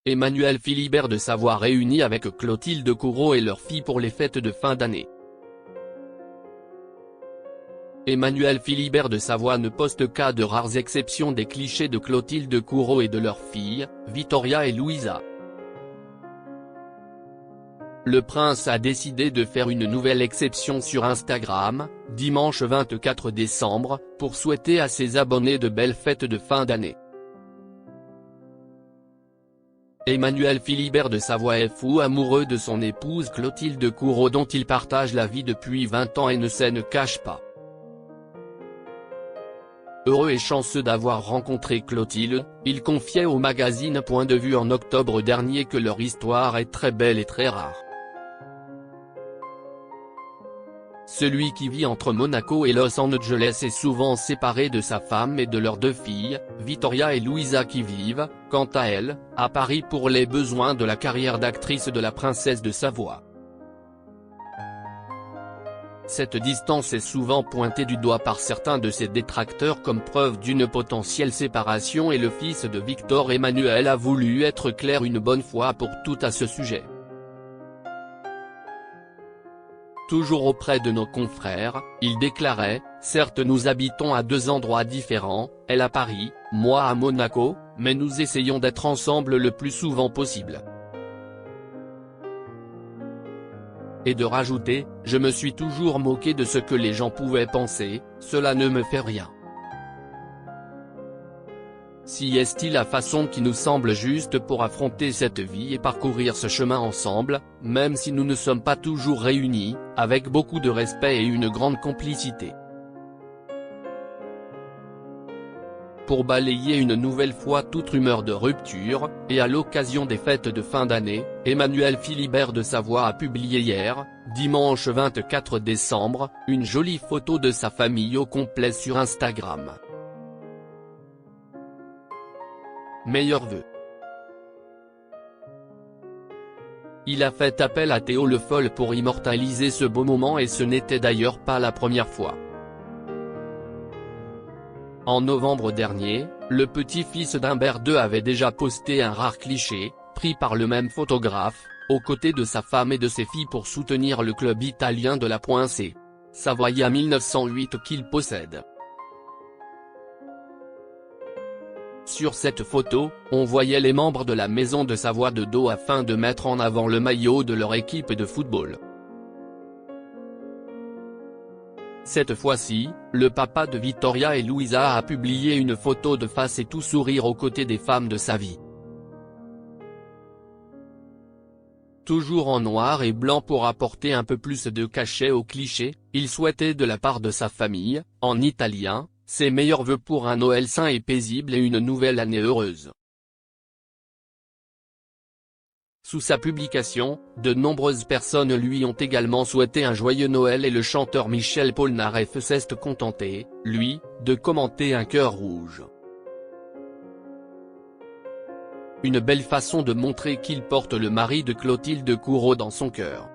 Emmanuel Philibert de Savoie réuni avec Clotilde Courreau et leur fille pour les fêtes de fin d'année. Emmanuel Philibert de Savoie ne poste qu'à de rares exceptions des clichés de Clotilde Courreau et de leurs filles, Victoria et Louisa. Le prince a décidé de faire une nouvelle exception sur Instagram, dimanche 24 décembre, pour souhaiter à ses abonnés de belles fêtes de fin d'année. Emmanuel Philibert de Savoie est fou amoureux de son épouse Clotilde Courreau dont il partage la vie depuis 20 ans et ne se cache pas. Heureux et chanceux d'avoir rencontré Clotilde, il confiait au magazine Point de Vue en octobre dernier que leur histoire est très belle et très rare. Celui qui vit entre Monaco et Los Angeles est souvent séparé de sa femme et de leurs 2 filles, Victoria et Louisa qui vivent, quant à elles, à Paris pour les besoins de la carrière d'actrice de la princesse de Savoie. Cette distance est souvent pointée du doigt par certains de ses détracteurs comme preuve d'une potentielle séparation et le fils de Victor Emmanuel a voulu être clair une bonne fois pour toutes à ce sujet. Toujours auprès de nos confrères, il déclarait « Certes nous habitons à 2 endroits différents, elle à Paris, moi à Monaco, mais nous essayons d'être ensemble le plus souvent possible. » Et de rajouter « Je me suis toujours moqué de ce que les gens pouvaient penser, cela ne me fait rien. Si est-il la façon qui nous semble juste pour affronter cette vie et parcourir ce chemin ensemble, même si nous ne sommes pas toujours réunis, avec beaucoup de respect et une grande complicité. » Pour balayer une nouvelle fois toute rumeur de rupture, et à l'occasion des fêtes de fin d'année, Emmanuel Philibert de Savoie a publié hier, dimanche 24 décembre, une jolie photo de sa famille au complet sur Instagram. Meilleurs vœux. Il a fait appel à Théo Le Foll pour immortaliser ce beau moment et ce n'était d'ailleurs pas la première fois. En novembre dernier, le petit-fils d'Humbert II avait déjà posté un rare cliché, pris par le même photographe, aux côtés de sa femme et de ses filles pour soutenir le club italien de la Poinsée Savoia 1908 qu'il possède. Sur cette photo, on voyait les membres de la maison de Savoie de dos afin de mettre en avant le maillot de leur équipe de football. Cette fois-ci, le papa de Victoria et Louisa a publié une photo de face et tout sourire aux côtés des femmes de sa vie. Toujours en noir et blanc pour apporter un peu plus de cachet au cliché, il souhaitait de la part de sa famille, en italien, ses meilleurs vœux pour un Noël sain et paisible et une nouvelle année heureuse. Sous sa publication, de nombreuses personnes lui ont également souhaité un joyeux Noël et le chanteur Michel Polnareff s'est contenté, lui, de commenter un cœur rouge. Une belle façon de montrer qu'il porte le mari de Clotilde Courreau dans son cœur.